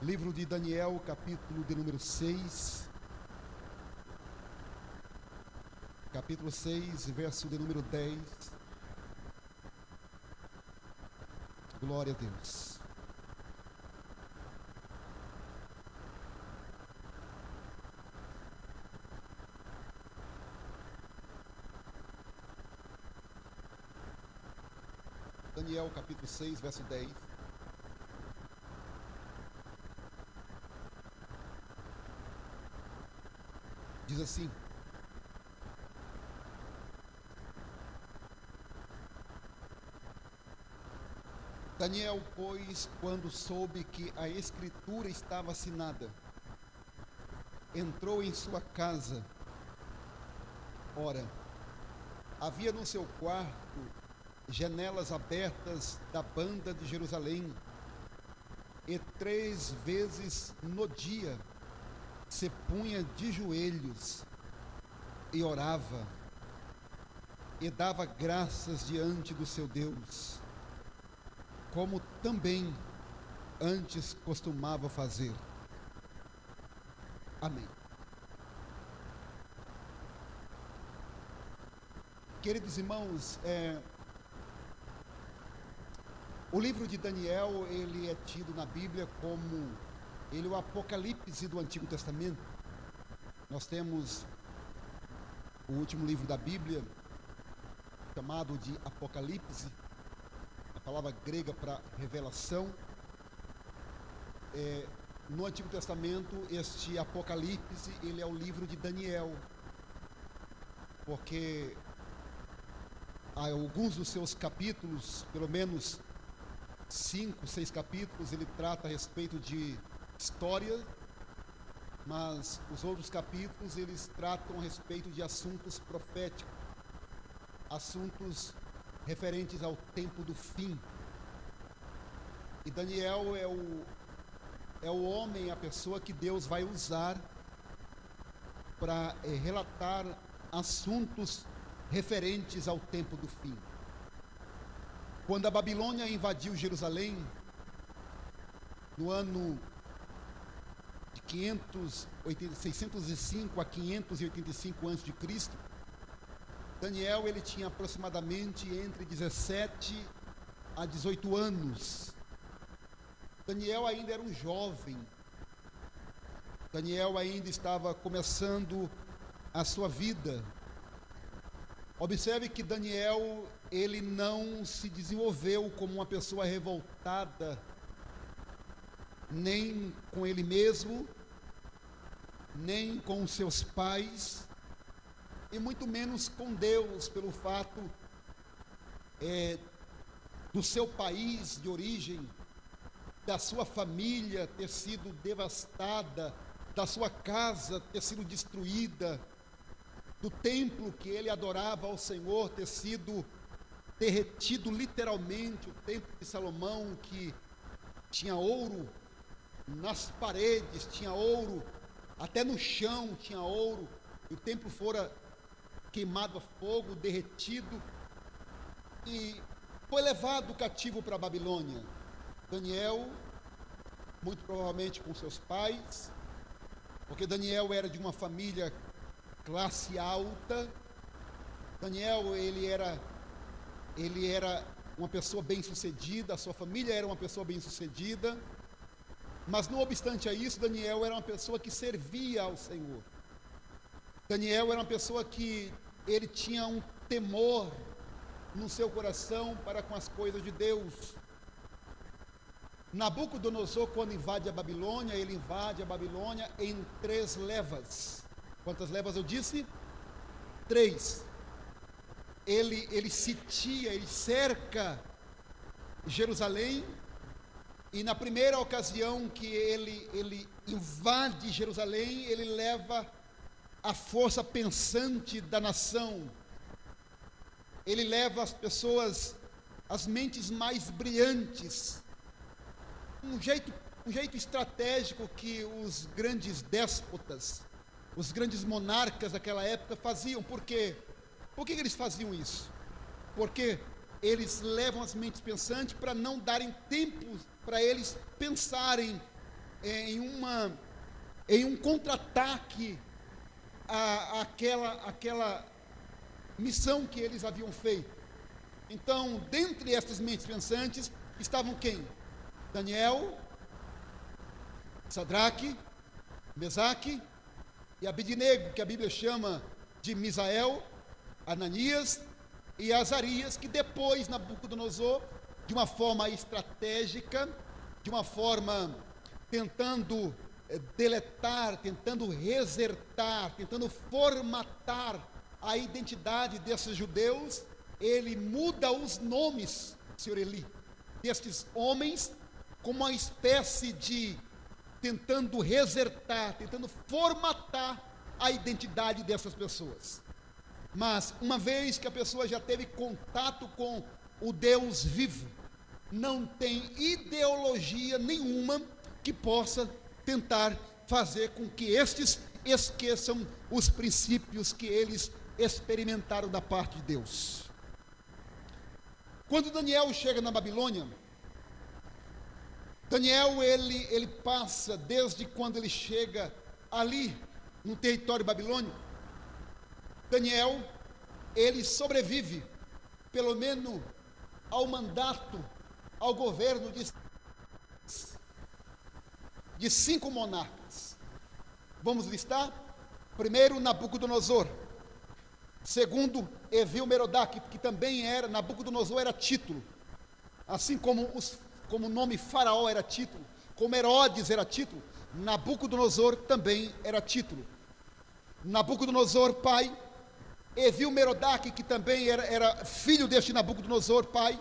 Livro de Daniel, capítulo de número 6. Capítulo 6, verso de número 10. Glória a Deus. Daniel, capítulo 6, verso 10. Diz assim: Daniel, pois, quando soube que a escritura estava assinada, entrou em sua casa. Ora, havia no seu quarto janelas abertas da banda de Jerusalém, e 3 vezes no dia se punha de joelhos e orava, e dava graças diante do seu Deus, como também antes costumava fazer. Amém. Queridos irmãos, o livro de Daniel, ele é tido na Bíblia como o Apocalipse do Antigo Testamento. Nós temos o último livro da Bíblia, chamado de Apocalipse, a palavra grega para revelação. No Antigo Testamento, este Apocalipse, ele é o livro de Daniel, porque alguns dos seus capítulos, pelo menos 5, 6 capítulos, ele trata a respeito de história, mas os outros capítulos eles tratam a respeito de assuntos proféticos, assuntos referentes ao tempo do fim. E Daniel é o homem, a pessoa que Deus vai usar para relatar assuntos referentes ao tempo do fim. Quando a Babilônia invadiu Jerusalém, no ano de 605 a 585 a.C., Daniel ele tinha aproximadamente entre 17 a 18 anos. Daniel ainda era um jovem. Daniel ainda estava começando a sua vida. Observe que Daniel, ele não se desenvolveu como uma pessoa revoltada, nem com ele mesmo, nem com seus pais, e muito menos com Deus, pelo fato do seu país de origem, da sua família ter sido devastada, da sua casa ter sido destruída, do templo que ele adorava ao Senhor ter sido derretido literalmente, o templo de Salomão, que tinha ouro nas paredes, tinha ouro até no chão, tinha ouro, e o templo fora queimado a fogo, derretido, e foi levado cativo para a Babilônia. Daniel, muito provavelmente com seus pais, porque Daniel era de uma família classe alta. Daniel, ele era uma pessoa bem-sucedida, a sua família era uma pessoa bem-sucedida, mas não obstante a isso, Daniel era uma pessoa que servia ao Senhor. Daniel era uma pessoa que ele tinha um temor no seu coração para com as coisas de Deus. Nabucodonosor, quando invade a Babilônia, ele invade a Babilônia em 3 levas. Quantas levas eu disse? 3. Ele sitia, ele cerca Jerusalém, e na primeira ocasião que ele invade Jerusalém, ele leva a força pensante da nação, ele leva as pessoas, as mentes mais brilhantes, um jeito estratégico que os grandes déspotas, os grandes monarcas daquela época faziam. Por quê? Por que eles faziam isso? Porque eles levam as mentes pensantes para não darem tempo para eles pensarem em um contra-ataque àquela missão que eles haviam feito. Então, dentre estas mentes pensantes, estavam quem? Daniel, Sadraque, Mesaque e Abednego, que a Bíblia chama de Misael, Ananias e Azarias, que depois Nabucodonosor, de uma forma estratégica, de uma forma tentando deletar, tentando resetar, tentando formatar a identidade desses judeus, ele muda os nomes, senhor Eli, destes homens, como uma espécie de tentando resetar, tentando formatar a identidade dessas pessoas. Mas uma vez que a pessoa já teve contato com o Deus vivo, não tem ideologia nenhuma que possa tentar fazer com que estes esqueçam os princípios que eles experimentaram da parte de Deus. Quando Daniel chega na Babilônia, Daniel ele passa desde quando ele chega ali no território babilônico. Daniel ele sobrevive pelo menos ao mandato, ao governo de 5 monarcas. Vamos listar? Primeiro, Nabucodonosor. Segundo, Evil-Merodach, que também era, Nabucodonosor era título, assim como o nome Faraó era título, como Herodes era título, Nabucodonosor também era título. Nabucodonosor, pai, Evil-Merodach, que também era filho deste Nabucodonosor, pai,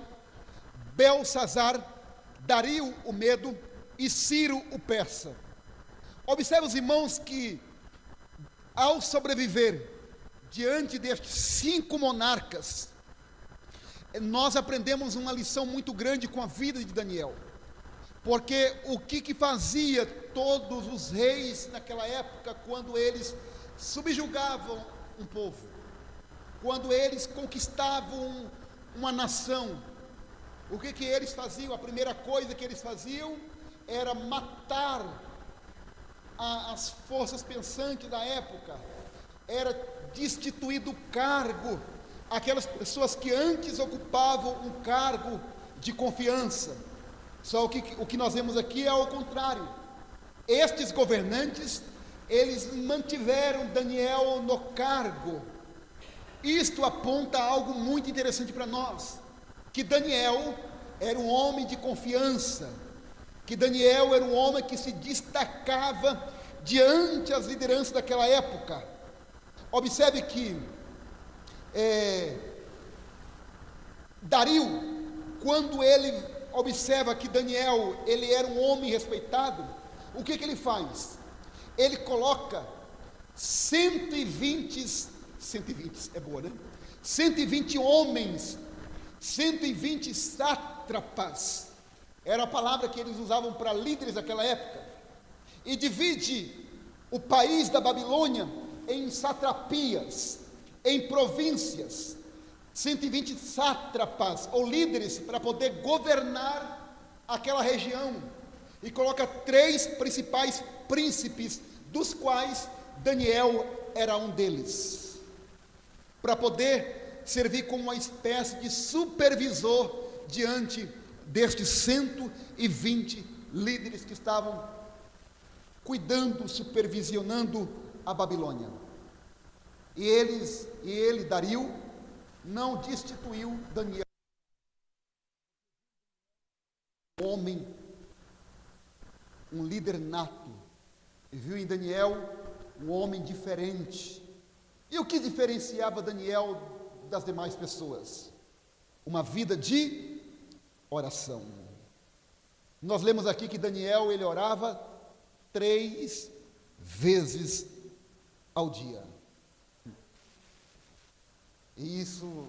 Belsazar, Dario o Medo e Ciro o Persa. Observe, os irmãos, que ao sobreviver diante destes 5 monarcas, nós aprendemos uma lição muito grande com a vida de Daniel, porque o que fazia todos os reis naquela época, quando eles subjugavam um povo, quando eles conquistavam uma nação, o que eles faziam? A primeira coisa que eles faziam era matar as forças pensantes da época, era destituir do cargo aquelas pessoas que antes ocupavam um cargo de confiança. Só o que nós vemos aqui é ao contrário. Estes governantes, eles mantiveram Daniel no cargo. Isto aponta algo muito interessante para nós, que Daniel era um homem de confiança, que Daniel era um homem que se destacava diante das lideranças daquela época. Observe que Dario, quando ele observa que Daniel, ele era um homem respeitado, o que ele faz? Ele coloca 120 é boa, né? 120 homens, 120 sátrapas, era a palavra que eles usavam para líderes daquela época, e divide o país da Babilônia em satrapias, em províncias, 120 sátrapas ou líderes para poder governar aquela região, e coloca 3 principais príncipes, dos quais Daniel era um deles, para poder servir como uma espécie de supervisor diante destes 120 líderes que estavam cuidando, supervisionando a Babilônia. E ele, Dario, não destituiu Daniel, um homem, um líder nato, e viu em Daniel um homem diferente. E o que diferenciava Daniel das demais pessoas? Uma vida de oração. Nós lemos aqui que Daniel, ele orava 3 vezes ao dia. E isso,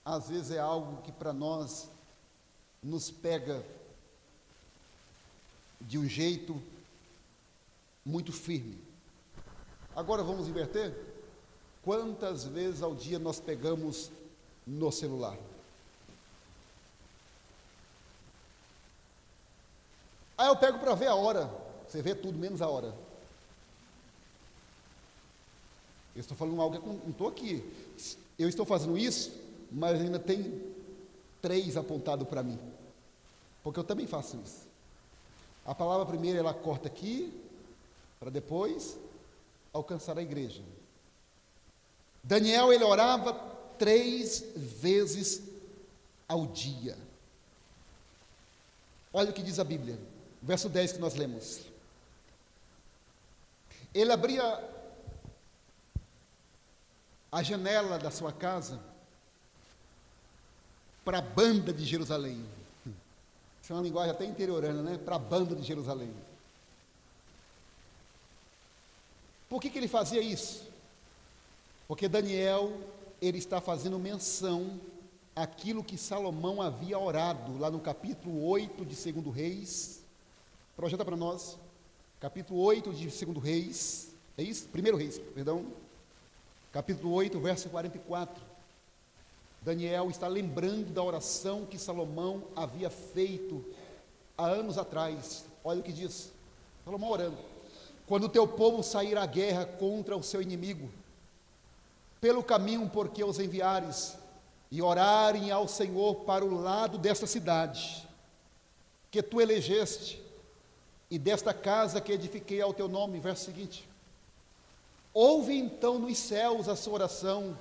às vezes, é algo que para nós nos pega de um jeito muito firme. Agora vamos inverter? Quantas vezes ao dia nós pegamos no celular? Aí eu pego para ver a hora. Você vê tudo menos a hora. Eu estou falando algo que eu não estou aqui. Eu estou fazendo isso, mas ainda tem 3 apontado para mim. Porque eu também faço isso. A palavra primeiro ela corta aqui, para depois alcançar a igreja. Daniel, ele orava 3 vezes ao dia. Olha o que diz a Bíblia, verso 10 que nós lemos. Ele abria a janela da sua casa para a banda de Jerusalém. Isso é uma linguagem até interiorana, né? Para a banda de Jerusalém. Por que ele fazia isso? Porque Daniel, ele está fazendo menção àquilo que Salomão havia orado, lá no capítulo 8 de 2 Reis. Projeta para nós. Capítulo 8 de 2 Reis. É isso? 1 Reis, perdão. Capítulo 8, verso 44. Daniel está lembrando da oração que Salomão havia feito há anos atrás. Olha o que diz. Salomão orando. Quando o teu povo sair à guerra contra o seu inimigo, pelo caminho por que os enviares, e orarem ao Senhor para o lado desta cidade, que tu elegeste, e desta casa que edifiquei ao teu nome, verso seguinte. Ouve então nos céus a sua oração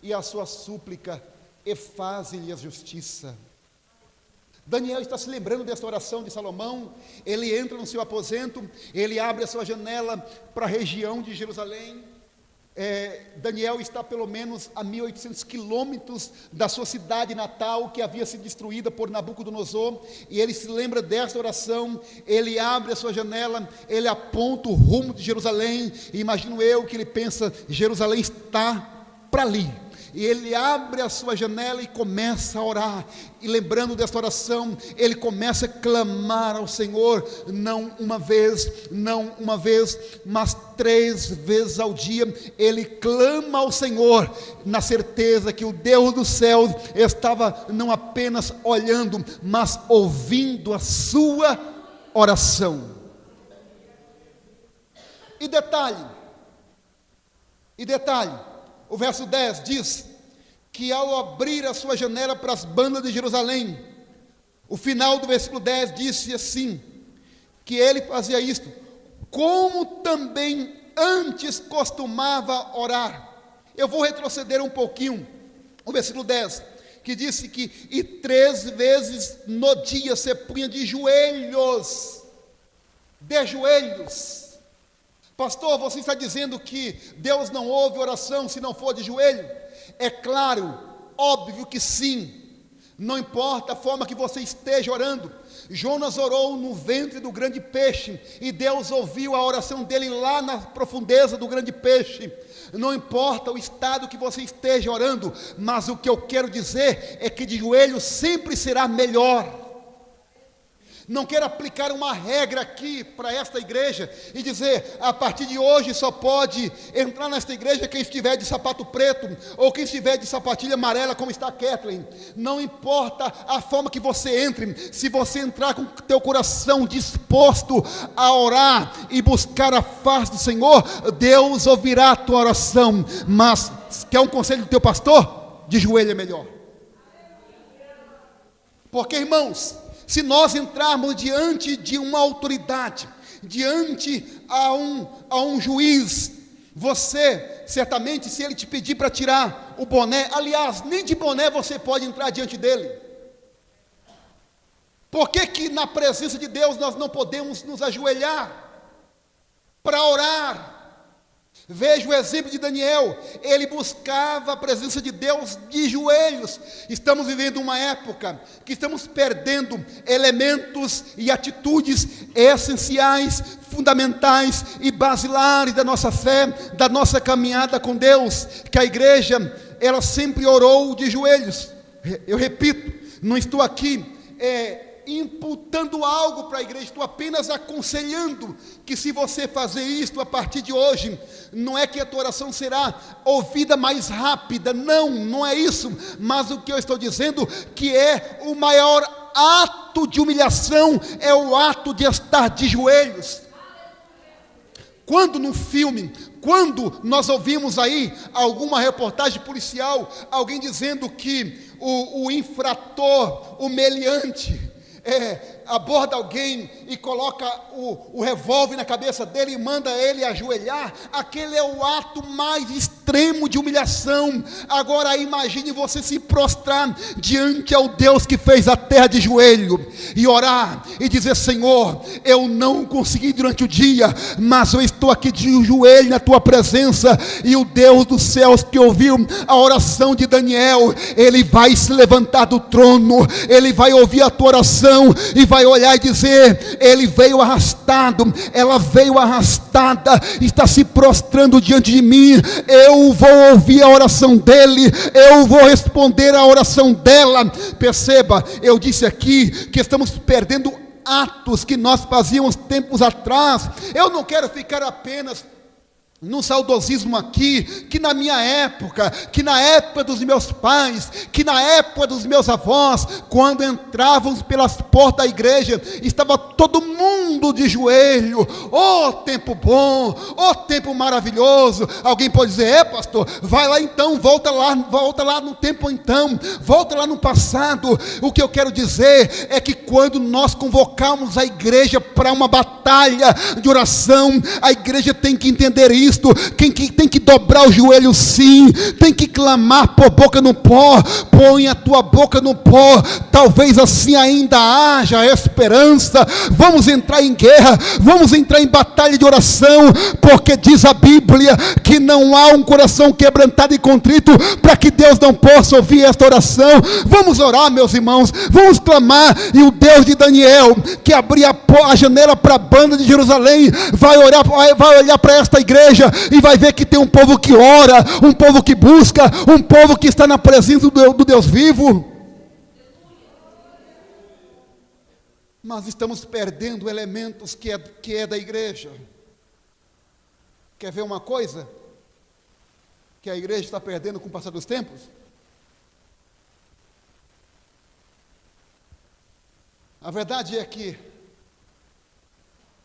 e a sua súplica, e faze-lhe a justiça. Daniel está se lembrando desta oração de Salomão. Ele entra no seu aposento, ele abre a sua janela para a região de Jerusalém. Daniel está pelo menos a 1.800 quilômetros da sua cidade natal, que havia sido destruída por Nabucodonosor, e ele se lembra desta oração. Ele abre a sua janela, ele aponta o rumo de Jerusalém, e imagino eu que ele pensa, Jerusalém está para ali. E ele abre a sua janela e começa a orar, e lembrando desta oração, ele começa a clamar ao Senhor, não uma vez, mas 3 vezes ao dia. Ele clama ao Senhor, na certeza que o Deus dos céus estava não apenas olhando, mas ouvindo a sua oração. E detalhe, o verso 10 diz que ao abrir a sua janela para as bandas de Jerusalém, o final do versículo 10 disse assim, que ele fazia isto, como também antes costumava orar. Eu vou retroceder um pouquinho, o versículo 10, que disse que, e 3 vezes no dia se punha de joelhos. Pastor, você está dizendo que Deus não ouve oração se não for de joelho? É claro, óbvio que sim. Não importa a forma que você esteja orando. Jonas orou no ventre do grande peixe, e Deus ouviu a oração dele lá na profundeza do grande peixe. Não importa o estado que você esteja orando, mas o que eu quero dizer é que de joelho sempre será melhor. Não quero aplicar uma regra aqui para esta igreja e dizer, a partir de hoje só pode entrar nesta igreja quem estiver de sapato preto, ou quem estiver de sapatilha amarela, como está a Kathleen. Não importa a forma que você entre, se você entrar com o teu coração disposto a orar e buscar a face do Senhor, Deus ouvirá a tua oração. Mas, quer um conselho do teu pastor? De joelho é melhor. Porque, irmãos, se nós entrarmos diante de uma autoridade, diante a um juiz, você, certamente, se ele te pedir para tirar o boné, aliás, nem de boné você pode entrar diante dele. Por que na presença de Deus nós não podemos nos ajoelhar para orar? Veja o exemplo de Daniel, ele buscava a presença de Deus de joelhos. Estamos vivendo uma época que estamos perdendo elementos e atitudes essenciais, fundamentais e basilares da nossa fé, da nossa caminhada com Deus, que a igreja, ela sempre orou de joelhos. Eu repito, não estou aqui imputando algo para a igreja, estou apenas aconselhando que se você fazer isto a partir de hoje, não é que a tua oração será ouvida mais rápida, não é isso, mas o que eu estou dizendo, que é o maior ato de humilhação, é o ato de estar de joelhos. Quando no filme, quando nós ouvimos aí alguma reportagem policial, alguém dizendo que o infrator, o meliante, aborda alguém e coloca o revólver na cabeça dele e manda ele ajoelhar, aquele é o ato mais extremo de humilhação. Agora imagine você se prostrar diante ao Deus que fez a terra de joelho e orar e dizer: Senhor, eu não consegui durante o dia, mas eu estou aqui de joelho na tua presença, e o Deus dos céus que ouviu a oração de Daniel, ele vai se levantar do trono, ele vai ouvir a tua oração e vai olhar e dizer: ele veio arrastado, ela veio arrastada, está se prostrando diante de mim, eu vou ouvir a oração dele, eu vou responder a oração dela. Perceba, eu disse aqui que estamos perdendo atos que nós fazíamos tempos atrás. Eu não quero ficar apenas num saudosismo aqui, que na minha época, que na época dos meus pais, que na época dos meus avós, quando entrávamos pelas portas da igreja, estava todo mundo de joelho. Oh, tempo bom, oh, tempo maravilhoso. Alguém pode dizer: pastor, vai lá então, volta lá no tempo então, volta lá no passado. O que eu quero dizer é que quando nós convocamos a igreja para uma batalha de oração, a igreja tem que entender isso. Quem tem que dobrar o joelho, sim, tem que clamar por boca no pó. Põe a tua boca no pó, talvez assim ainda haja esperança. Vamos entrar em guerra, vamos entrar em batalha de oração, porque diz a Bíblia que não há um coração quebrantado e contrito para que Deus não possa ouvir esta oração. Vamos orar, meus irmãos, vamos clamar, e o Deus de Daniel, que abria a janela para a banda de Jerusalém, vai olhar para esta igreja e vai ver que tem um povo que ora, um povo que busca, um povo que está na presença do Deus vivo. Mas estamos perdendo elementos que é da igreja. Quer ver uma coisa que a igreja está perdendo com o passar dos tempos? A verdade é que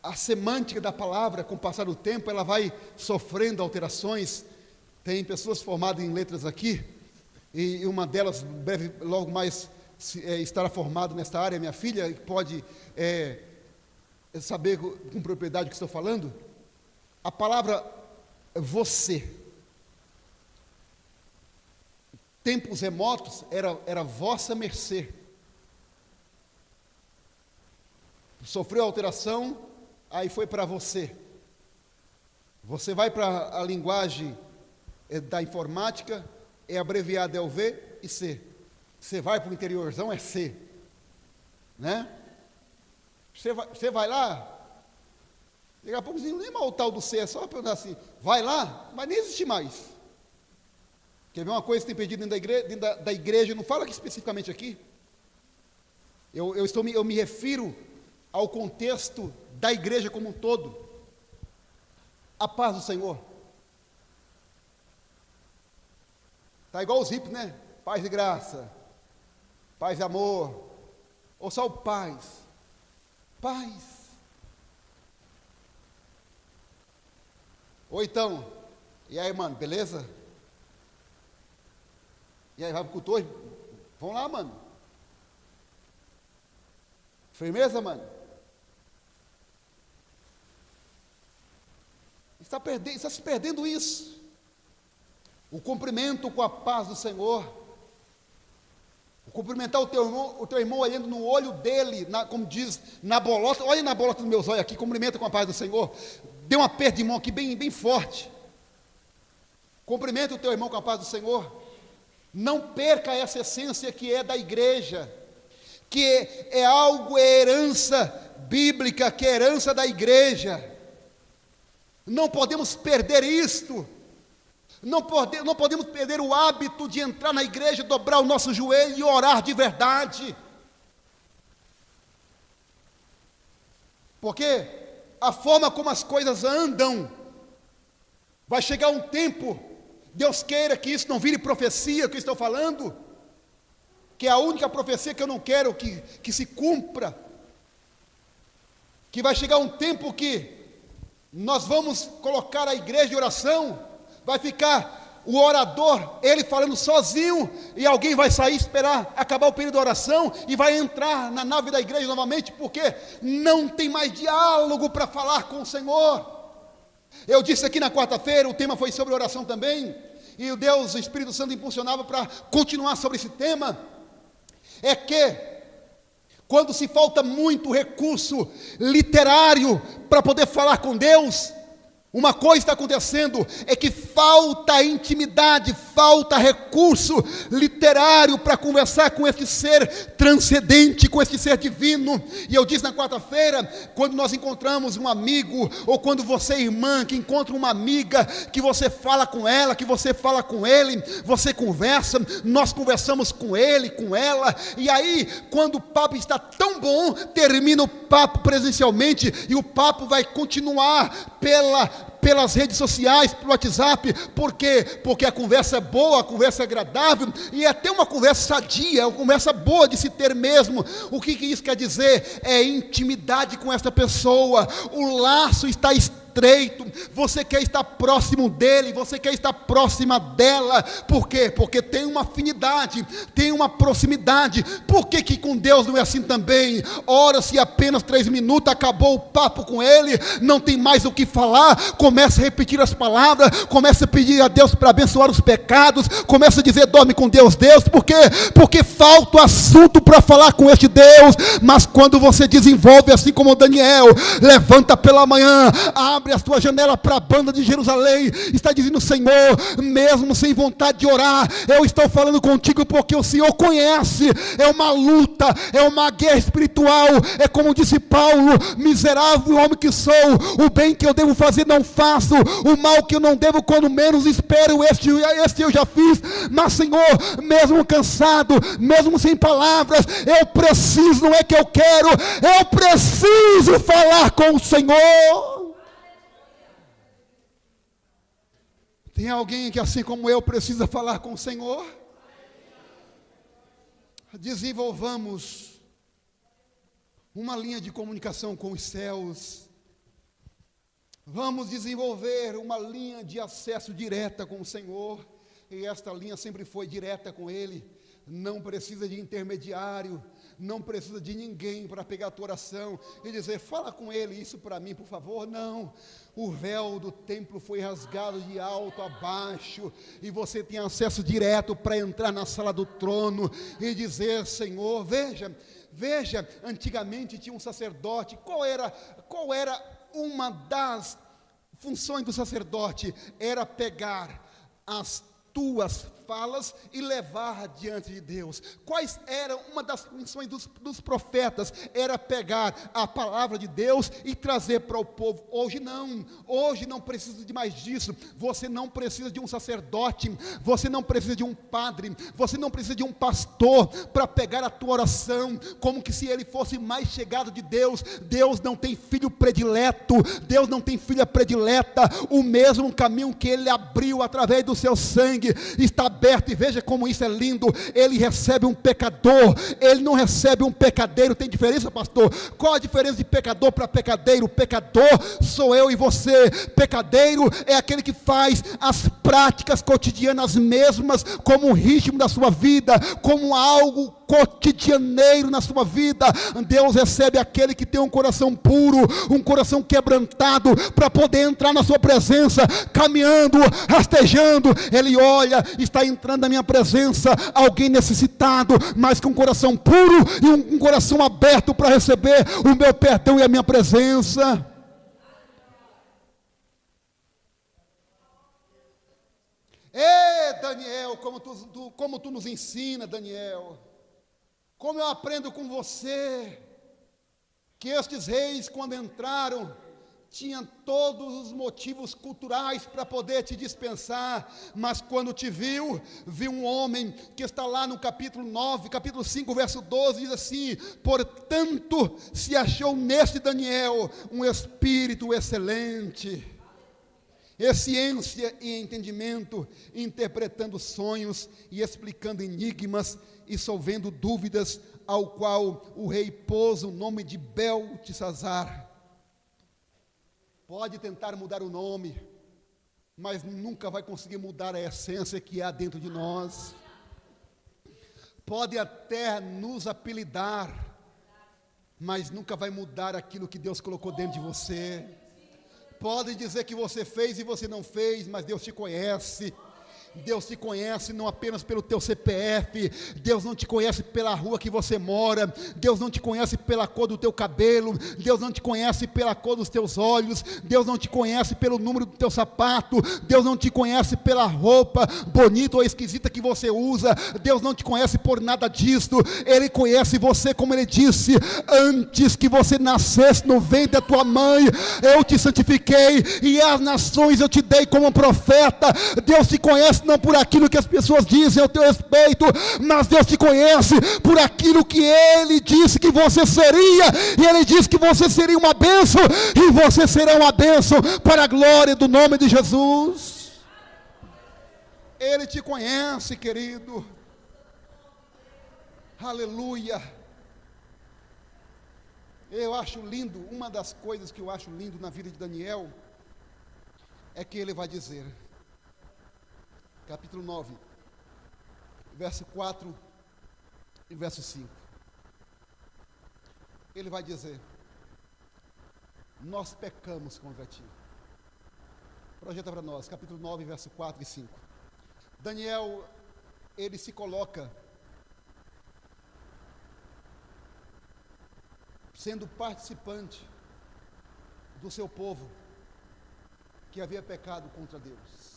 a semântica da palavra, com o passar do tempo, ela vai sofrendo alterações. Tem pessoas formadas em letras aqui, e uma delas, logo mais, estará formada nesta área, minha filha, que pode saber com propriedade o que estou falando. A palavra você, tempos remotos, era vossa mercê. Sofreu alteração, aí foi para você. Você vai para a linguagem da informática, é abreviado, é o V e C. Você vai para o interiorzão, é C. Né? Você vai lá, daqui a pouco nem mal o tal do C, é só perguntar assim: vai lá, mas nem existe mais. Quer ver uma coisa que tem pedido dentro da igreja, não fala aqui especificamente aqui. Eu me refiro ao contexto da igreja como um todo. A paz do Senhor. Está igual os hippies, né? Paz e graça, paz e amor, ou só o paz. Paz. Ou então, e aí, mano, beleza? E aí, vai pro culto hoje? Vamos lá, mano. Firmeza, mano? Está se perdendo isso. O cumprimento com a paz do Senhor. O cumprimentar o teu irmão olhando no olho dele, como diz, na bolota. Olha na bolota dos meus olhos aqui, cumprimenta com a paz do Senhor. Dê um aperto de mão aqui bem, bem forte. Cumprimenta o teu irmão com a paz do Senhor. Não perca essa essência que é da igreja, que é algo, é herança bíblica, que é herança da igreja. Não podemos perder isto. Não podemos perder o hábito de entrar na igreja, dobrar o nosso joelho e orar de verdade. Porque a forma como as coisas andam, vai chegar um tempo, Deus queira que isso não vire profecia que eu estou falando, que é a única profecia que eu não quero que se cumpra, que vai chegar um tempo que nós vamos colocar a igreja de oração, vai ficar o orador, ele falando sozinho, e alguém vai sair, esperar acabar o período de oração, e vai entrar na nave da igreja novamente, porque não tem mais diálogo para falar com o Senhor. Eu disse aqui na quarta-feira, o tema foi sobre oração também, e o Deus, o Espírito Santo impulsionava para continuar sobre esse tema, é que quando se falta muito recurso literário para poder falar com Deus, uma coisa está acontecendo, é que falta intimidade, falta recurso literário para conversar com esse ser transcendente, com esse ser divino. E eu disse na quarta-feira, quando nós encontramos um amigo, ou quando você, irmã, que encontra uma amiga, que você fala com ela, que você fala com ele, você conversa, nós conversamos com ele, com ela, e aí, quando o papo está tão bom, termina o papo presencialmente, e o papo vai continuar pelas redes sociais, pelo WhatsApp. Por quê? Porque a conversa é boa, a conversa é agradável, e é até uma conversa sadia, é uma conversa boa de se ter mesmo. O que isso quer dizer? É intimidade com esta pessoa, o laço está estreito, você quer estar próximo dele, você quer estar próxima dela. Por quê? Porque tem uma afinidade, tem uma proximidade. Por que com Deus não é assim também? Ora-se apenas 3 minutos, acabou o papo com ele, não tem mais o que falar, começa a repetir as palavras, começa a pedir a Deus para abençoar os pecados, começa a dizer: dorme com Deus, Deus. Por quê? Porque falta o assunto para falar com este Deus. Mas quando você desenvolve assim como Daniel, levanta pela manhã, abre a sua janela para a banda de Jerusalém, está dizendo: Senhor, mesmo sem vontade de orar, eu estou falando contigo porque o Senhor conhece. É uma luta, é uma guerra espiritual, é como disse Paulo: miserável homem que sou, o bem que eu devo fazer não faço, o mal que eu não devo quando menos espero, este eu já fiz. Mas Senhor, mesmo cansado, mesmo sem palavras, eu preciso, não é que eu quero, eu preciso falar com o Senhor. Tem alguém que, assim como eu, precisa falar com o Senhor? Desenvolvamos uma linha de comunicação com os céus. Vamos desenvolver uma linha de acesso direta com o Senhor. E esta linha sempre foi direta com Ele. Não precisa de intermediário, não precisa de ninguém para pegar a tua oração e dizer: fala com Ele isso para mim, por favor. Não, o véu do templo foi rasgado de alto a baixo, e você tem acesso direto para entrar na sala do trono e dizer: Senhor, veja, antigamente tinha um sacerdote. Qual era uma das funções do sacerdote? Era pegar as tuas falas e levar diante de Deus. Quais eram uma das funções dos profetas? Era pegar a palavra de Deus e trazer para o povo. Hoje não precisa de mais disso. Você não precisa de um sacerdote, você não precisa de um padre, você não precisa de um pastor para pegar a tua oração, como que se ele fosse mais chegado de Deus. Deus não tem filho predileto, Deus não tem filha predileta. O mesmo caminho que Ele abriu através do seu sangue está aberto, e veja como isso é lindo. Ele recebe um pecador, Ele não recebe um pecadeiro. Tem diferença, pastor? Qual a diferença de pecador para pecadeiro? Pecador sou eu e você, pecadeiro é aquele que faz as práticas cotidianas mesmas como um ritmo da sua vida, como algo cotidianeiro na sua vida. Deus recebe aquele que tem um coração puro, um coração quebrantado, para poder entrar na sua presença, caminhando, rastejando. Ele olha, está entrando na minha presença alguém necessitado, mas com um coração puro e um coração aberto para receber o meu perdão e a minha presença. Daniel, como tu nos ensina, Daniel. Como eu aprendo com você, que estes reis, quando entraram, tinham todos os motivos culturais para poder te dispensar, mas quando te viu um homem que está lá no capítulo 9, capítulo 5, verso 12, diz assim: portanto, se achou neste Daniel um espírito excelente, ciência e entendimento, interpretando sonhos e explicando enigmas e solvendo dúvidas, ao qual o rei pôs o nome de Beltesazar. Pode tentar mudar o nome, mas nunca vai conseguir mudar a essência que há dentro de nós. Pode até nos apelidar, mas nunca vai mudar aquilo que Deus colocou dentro de você. Pode dizer que você fez e você não fez, mas Deus te conhece. Deus te conhece não apenas pelo teu CPF, Deus não te conhece pela rua que você mora, Deus não te conhece pela cor do teu cabelo, Deus não te conhece pela cor dos teus olhos, Deus não te conhece pelo número do teu sapato, Deus não te conhece pela roupa bonita ou esquisita que você usa, Deus não te conhece por nada disso. Ele conhece você, como Ele disse: antes que você nascesse no ventre da tua mãe, eu te santifiquei, e às nações eu te dei como profeta. Deus te conhece não por aquilo que as pessoas dizem ao teu respeito, mas Deus te conhece por aquilo que Ele disse que você seria, e Ele disse que você seria uma bênção, e você será uma bênção para a glória do nome de Jesus. Ele te conhece, querido. Aleluia. Eu acho lindo, uma das coisas que eu acho lindo na vida de Daniel, é que ele vai dizer, capítulo 9, verso 4 e verso 5. Ele vai dizer: nós pecamos contra ti. Projeta para nós, capítulo 9, verso 4 e 5. Daniel, ele se coloca sendo participante do seu povo que havia pecado contra Deus.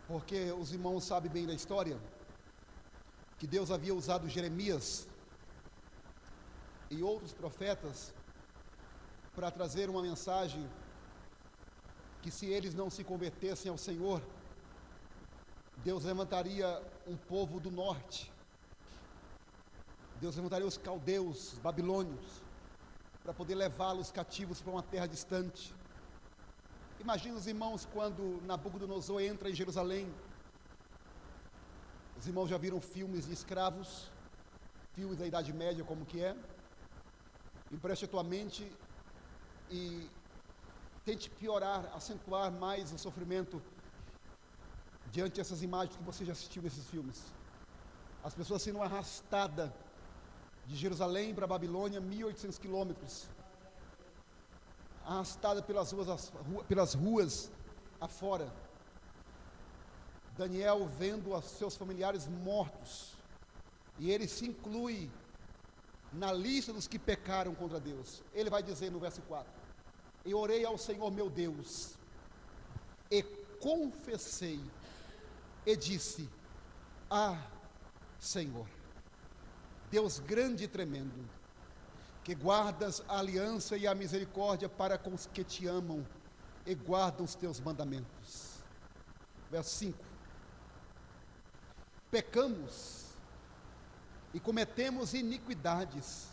Porque os irmãos sabem bem da história, que Deus havia usado Jeremias e outros profetas para trazer uma mensagem que, se eles não se convertessem ao Senhor, Deus levantaria um povo do norte, Deus levantaria os caldeus, os babilônios, para poder levá-los cativos para uma terra distante. Imagina os irmãos quando Nabucodonosor entra em Jerusalém. Os irmãos já viram filmes de escravos, filmes da Idade Média, como que é? Empreste a tua mente e tente piorar, acentuar mais o sofrimento diante dessas imagens que você já assistiu nesses filmes. As pessoas sendo arrastadas de Jerusalém para a Babilônia, 1.800 quilômetros, arrastada pelas ruas afora. Daniel vendo os seus familiares mortos, e ele se inclui na lista dos que pecaram contra Deus. Ele vai dizer no verso 4: eu orei ao Senhor meu Deus, e confessei, e disse: ah, Senhor, Deus grande e tremendo, que guardas a aliança e a misericórdia para com os que te amam e guardam os teus mandamentos. Verso 5: pecamos e cometemos iniquidades,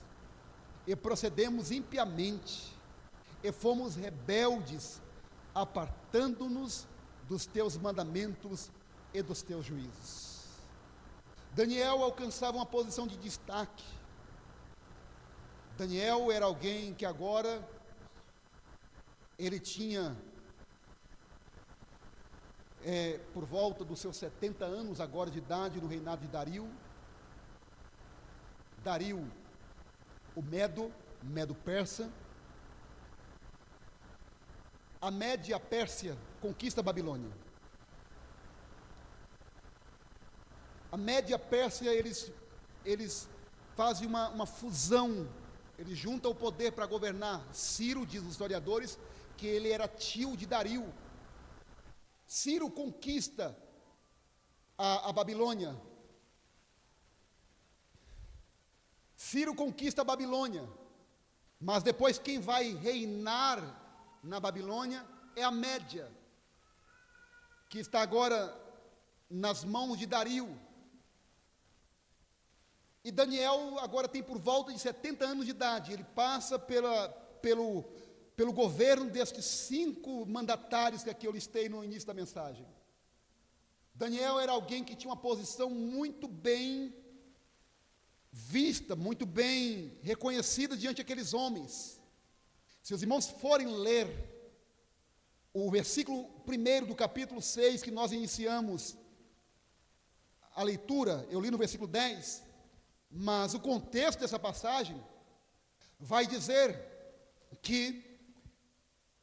e procedemos impiamente, e fomos rebeldes, apartando-nos dos teus mandamentos e dos teus juízos. Daniel alcançava uma posição de destaque. Daniel era alguém que agora ele tinha por volta dos seus 70 anos agora de idade no reinado de Dario. Dario, o Medo persa. A Média e a Pérsia conquista a Babilônia. A Média e a Pérsia, eles fazem uma fusão. Ele junta o poder para governar. Ciro, diz os historiadores, que ele era tio de Dario. Ciro conquista a Babilônia. Ciro conquista a Babilônia. Mas depois quem vai reinar na Babilônia é a Média, que está agora nas mãos de Dario. E Daniel agora tem por volta de 70 anos de idade. Ele passa pelo governo destes 5 mandatários que aqui eu listei no início da mensagem. Daniel era alguém que tinha uma posição muito bem vista, muito bem reconhecida diante daqueles homens. Se os irmãos forem ler o versículo 1 do capítulo 6, que nós iniciamos a leitura, eu li no versículo 10, mas o contexto dessa passagem vai dizer que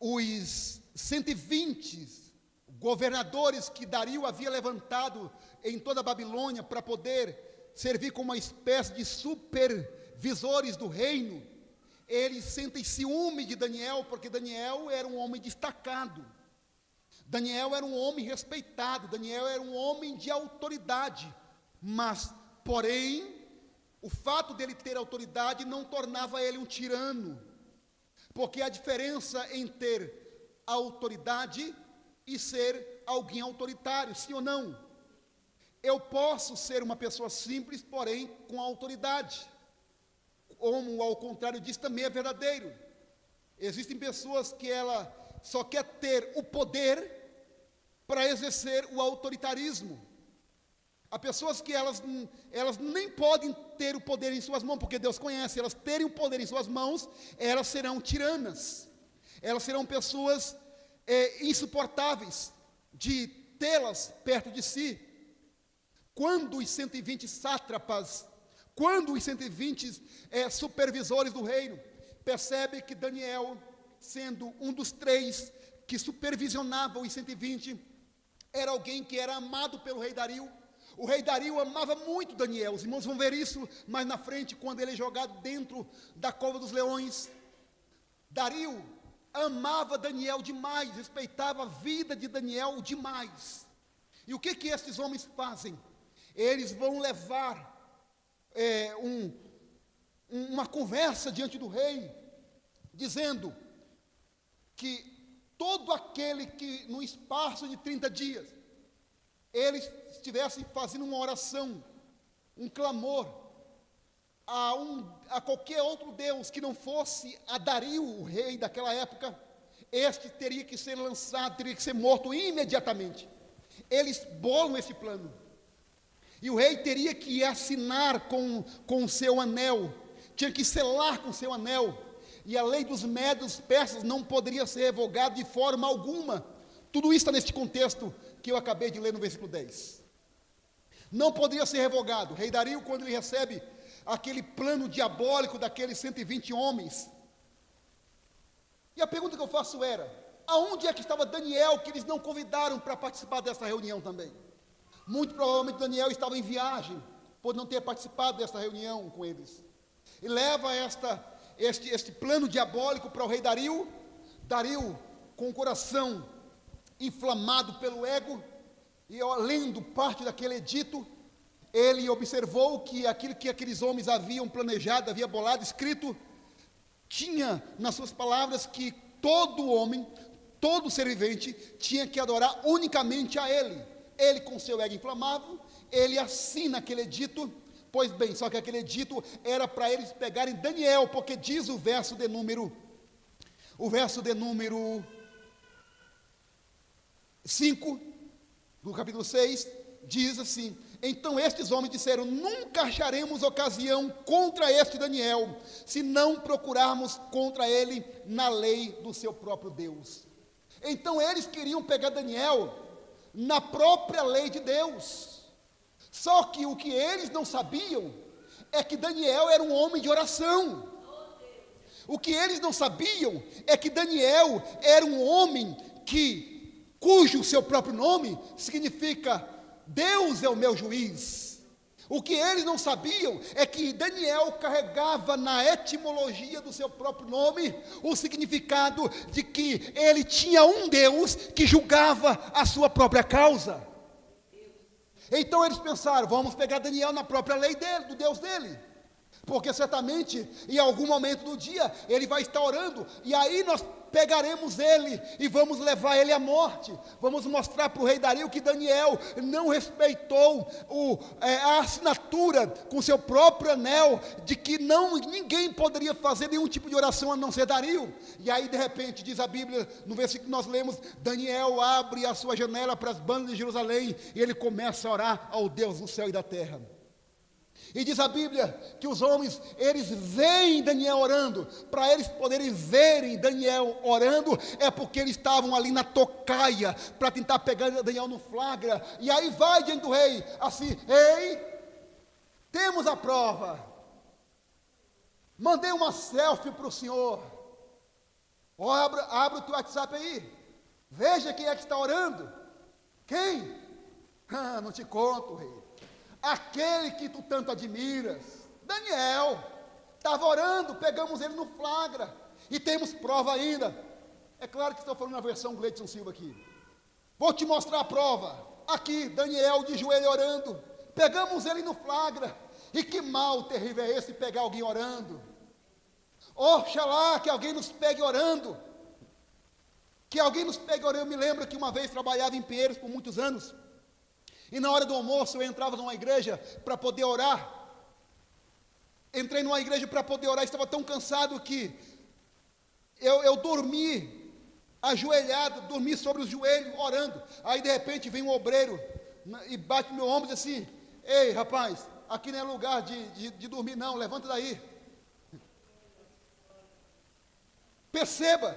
os 120 governadores que Dario havia levantado em toda a Babilônia para poder servir como uma espécie de supervisores do reino, eles sentem ciúme de Daniel, porque Daniel era um homem destacado, Daniel era um homem respeitado, Daniel era um homem de autoridade, mas, porém, o fato dele ter autoridade não tornava ele um tirano, porque há diferença em ter autoridade e ser alguém autoritário, sim ou não? Eu posso ser uma pessoa simples, porém com autoridade. Como ao contrário disso também é verdadeiro. Existem pessoas que ela só quer ter o poder para exercer o autoritarismo. Há pessoas que elas nem podem ter o poder em suas mãos, porque Deus conhece, elas terem o poder em suas mãos, elas serão tiranas. Elas serão pessoas insuportáveis de tê-las perto de si. Quando os 120 sátrapas, quando os 120 supervisores do reino percebem que Daniel, sendo um dos 3 que supervisionavam os 120, era alguém que era amado pelo rei Dario. O rei Dario amava muito Daniel. Os irmãos vão ver isso mais na frente, quando ele é jogado dentro da cova dos leões. Dario amava Daniel demais, respeitava a vida de Daniel demais. E o que esses homens fazem? Eles vão levar uma conversa diante do rei, dizendo que todo aquele que no espaço de 30 dias, eles estivessem fazendo uma oração, um clamor, a qualquer outro Deus que não fosse a Dario, o rei daquela época, este teria que ser lançado, teria que ser morto imediatamente. Eles bolam esse plano. E o rei teria que assinar com o seu anel, tinha que selar com o seu anel. E a lei dos médios persas não poderia ser revogada de forma alguma. Tudo isso está neste contexto que eu acabei de ler no versículo 10. Não poderia ser revogado. O rei Dario, quando ele recebe aquele plano diabólico daqueles 120 homens, e a pergunta que eu faço era: aonde é que estava Daniel, que eles não convidaram para participar dessa reunião também? Muito provavelmente Daniel estava em viagem, por não ter participado dessa reunião com eles. E leva este plano diabólico para o rei Dario. Dario, com o coração inflamado pelo ego, e lendo parte daquele edito, ele observou que aquilo que aqueles homens haviam planejado, havia bolado, escrito, tinha nas suas palavras que todo homem, todo ser vivente, tinha que adorar unicamente a ele. Ele, com seu ego inflamável, ele assina aquele edito. Pois bem, só que aquele edito era para eles pegarem Daniel, porque diz o verso de número 5, do capítulo 6, diz assim: então estes homens disseram: nunca acharemos ocasião contra este Daniel, se não procurarmos contra ele na lei do seu próprio Deus. Então eles queriam pegar Daniel na própria lei de Deus. Só que o que eles não sabiam é que Daniel era um homem de oração. O que eles não sabiam é que Daniel era um homem cujo seu próprio nome significa Deus é o meu juiz. O que eles não sabiam é que Daniel carregava na etimologia do seu próprio nome o significado de que ele tinha um Deus que julgava a sua própria causa. Então eles pensaram: vamos pegar Daniel na própria lei dele, do Deus dele, porque certamente em algum momento do dia ele vai estar orando, e aí nós pegaremos ele e vamos levar ele à morte. Vamos mostrar para o rei Dario que Daniel não respeitou a assinatura com seu próprio anel, de que ninguém poderia fazer nenhum tipo de oração a não ser Dario. E aí de repente diz a Bíblia, no versículo que nós lemos, Daniel abre a sua janela para as bandas de Jerusalém, e ele começa a orar ao Deus do céu e da terra. E diz a Bíblia que os homens, eles veem Daniel orando. Para eles poderem verem Daniel orando, é porque eles estavam ali na tocaia, para tentar pegar Daniel no flagra. E aí vai diante do rei, assim: ei, temos a prova. Mandei uma selfie para o senhor. Abra o teu WhatsApp aí. Veja quem é que está orando. Quem? Não te conto, rei. Aquele que tu tanto admiras, Daniel, estava orando, pegamos ele no flagra, e temos prova ainda. É claro que estou falando na versão Gleidson Silva aqui. Vou te mostrar a prova. Aqui, Daniel de joelho orando, pegamos ele no flagra. E que mal terrível é esse, pegar alguém orando? Oxalá que alguém nos pegue orando. Que alguém nos pegue orando. Eu me lembro que uma vez trabalhava em Pinheiros por muitos anos, e na hora do almoço eu entrava numa igreja para poder orar. Entrei numa igreja para poder orar, estava tão cansado que eu dormi ajoelhado, dormi sobre os joelhos, orando. Aí de repente vem um obreiro e bate no meu ombro e diz assim: ei rapaz, aqui não é lugar de dormir não, levanta daí. Perceba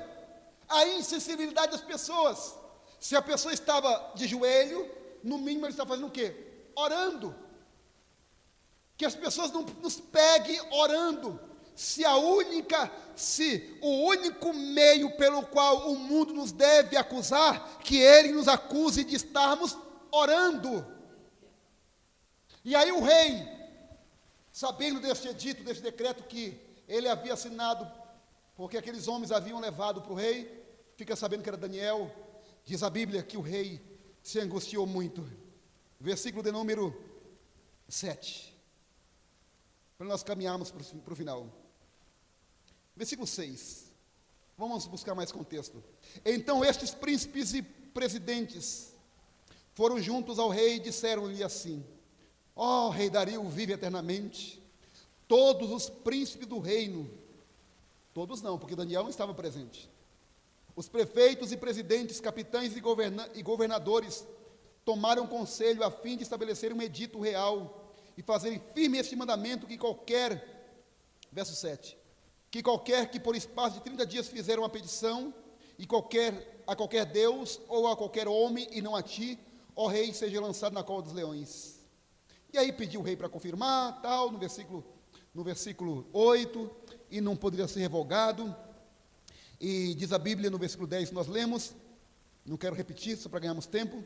a insensibilidade das pessoas. Se a pessoa estava de joelho, no mínimo ele está fazendo o quê? Orando. Que as pessoas não nos peguem orando. Se o único meio pelo qual o mundo nos deve acusar, que ele nos acuse de estarmos orando. E aí o rei, sabendo deste edito, deste decreto que ele havia assinado, porque aqueles homens haviam levado para o rei, fica sabendo que era Daniel. Diz a Bíblia que o rei se angustiou muito. Versículo de número 7. Para nós caminharmos para o final. Versículo 6. Vamos buscar mais contexto. Então estes príncipes e presidentes foram juntos ao rei e disseram-lhe assim: ó rei Dario, vive eternamente. Todos os príncipes do reino, todos não, porque Daniel não estava presente, os prefeitos e presidentes, capitães e governadores tomaram conselho a fim de estabelecer um edito real e fazerem firme este mandamento que qualquer, verso 7, que qualquer que por espaço de 30 dias fizer uma petição a qualquer Deus ou a qualquer homem e não a ti, ó rei, seja lançado na cova dos leões. E aí pediu o rei para confirmar, tal, no versículo 8, e não poderia ser revogado. E diz a Bíblia no versículo 10, nós lemos, não quero repetir, só para ganharmos tempo.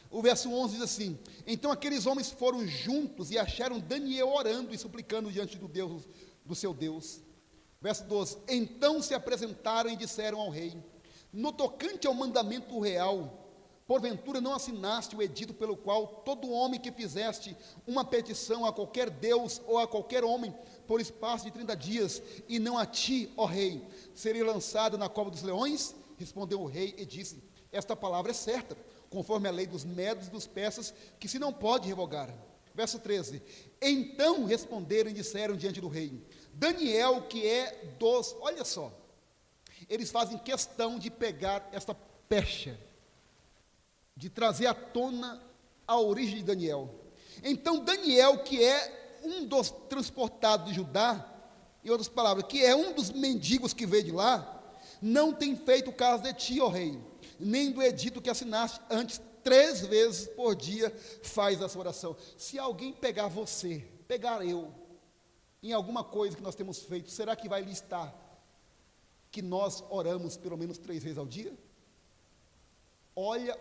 O verso 11 diz assim: então aqueles homens foram juntos e acharam Daniel orando e suplicando diante do seu Deus. Verso 12, então se apresentaram e disseram ao rei: no tocante ao mandamento real, porventura não assinaste o edito pelo qual todo homem que fizeste uma petição a qualquer Deus ou a qualquer homem, por espaço de 30 dias, e não a ti, ó rei, seria lançado na cova dos leões? Respondeu o rei e disse: esta palavra é certa, conforme a lei dos medos e dos persas, que se não pode revogar. Verso 13, então responderam e disseram diante do rei: Daniel, que é dos... Olha só, eles fazem questão de pegar esta pecha, de trazer à tona a origem de Daniel. Então Daniel, que é um dos transportados de Judá, em outras palavras, que é um dos mendigos que veio de lá, não tem feito caso de ti, ó rei, nem do edito que assinaste antes, 3 vezes por dia faz essa oração. Se alguém pegar você, pegar eu, em alguma coisa que nós temos feito, será que vai listar que nós oramos pelo menos 3 vezes ao dia? Olha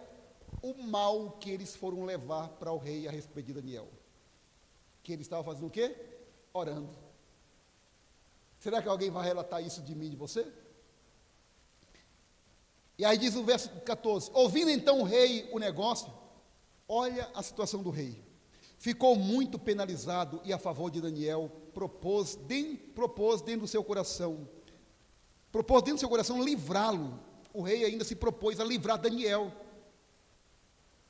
o mal que eles foram levar para o rei a respeito de Daniel. Que ele estava fazendo o quê? Orando. Será que alguém vai relatar isso de mim e de você? E aí diz o verso 14, ouvindo então o rei o negócio, olha a situação do rei. Ficou muito penalizado e a favor de Daniel, propôs dentro do seu coração livrá-lo. O rei ainda se propôs a livrar Daniel.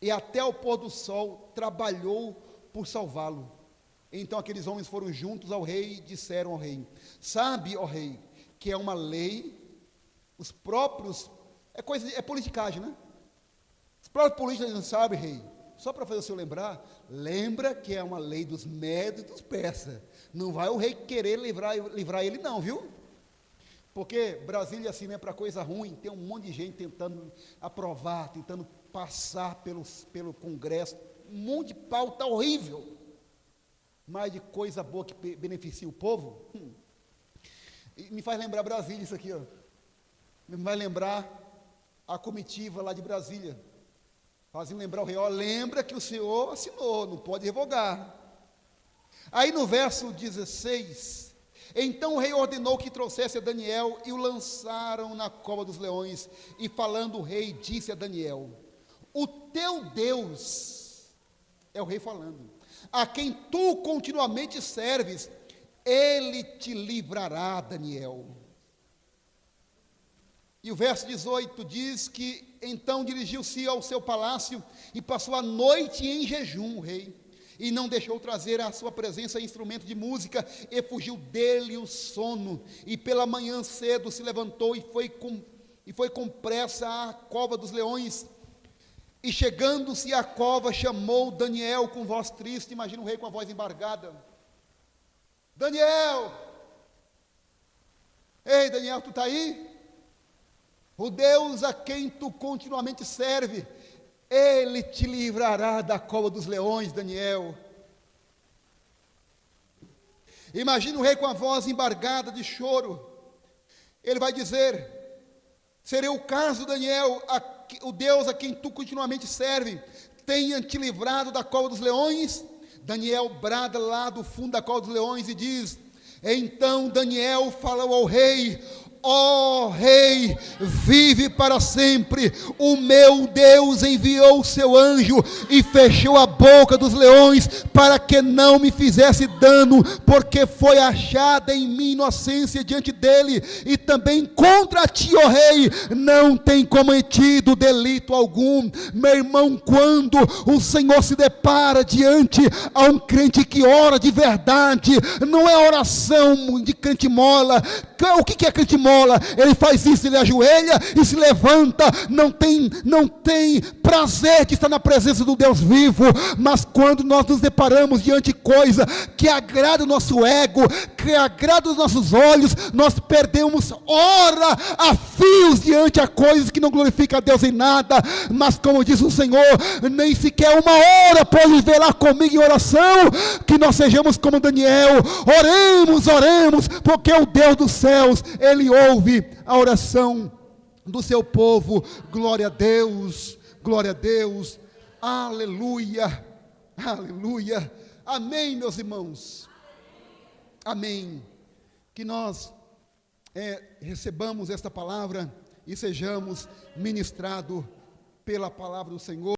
E até o pôr do sol trabalhou por salvá-lo. Então aqueles homens foram juntos ao rei e disseram ao rei: sabe, ó rei, que é uma lei, os próprios, é politicagem, né? Os próprios políticos não sabem, rei, só para fazer o senhor lembrar, lembra que é uma lei dos médios e dos persas. Não vai o rei querer livrar ele não, viu? Porque Brasília assim não é para coisa ruim, tem um monte de gente tentando aprovar, tentando passar pelo Congresso, um monte de pauta horrível, mas de coisa boa que beneficia o povo. E me faz lembrar Brasília isso aqui, ó. Me vai lembrar a comitiva lá de Brasília, fazendo lembrar o rei, ó, lembra que o senhor assinou, não pode revogar. Aí no verso 16, então o rei ordenou que trouxesse a Daniel e o lançaram na cova dos leões, e falando o rei disse a Daniel, o teu Deus, é o rei falando, a quem tu continuamente serves, ele te livrará, Daniel. E o verso 18 diz que então dirigiu-se ao seu palácio e passou a noite em jejum, o rei, e não deixou trazer à sua presença instrumento de música, e fugiu dele o sono, e pela manhã cedo se levantou e foi com pressa à cova dos leões, e chegando-se à cova, chamou Daniel com voz triste. Imagina o rei com a voz embargada, Daniel, ei Daniel, tu está aí? O Deus a quem tu continuamente serve, ele te livrará da cova dos leões, Daniel. Imagina o rei com a voz embargada de choro. Ele vai dizer, seria o caso, Daniel, o Deus a quem tu continuamente serve, tenha te livrado da cova dos leões? Daniel brada lá do fundo da cova dos leões e diz, então Daniel falou ao rei, ó rei, vive para sempre, o meu Deus enviou o seu anjo e fechou a boca dos leões para que não me fizesse dano, porque foi achada em mim inocência diante dele, e também contra ti, ó rei, não tem cometido delito algum. Meu irmão, quando o Senhor se depara diante a um crente que ora de verdade, não é oração de crente mola. O que é crente mola? Ele faz isso, ele ajoelha e se levanta, não tem prazer de estar na presença do Deus vivo. Mas quando nós nos deparamos diante de coisa que agrada o nosso ego, que agrada os nossos olhos, nós perdemos hora a fios diante a coisas que não glorificam a Deus em nada. Mas como diz o Senhor, nem sequer uma hora pode velar comigo em oração, que nós sejamos como Daniel, oremos, porque o Deus dos céus, ele ouve a oração do seu povo. Glória a Deus, aleluia, aleluia, amém, meus irmãos, amém. Que nós recebamos esta palavra e sejamos ministrados pela palavra do Senhor.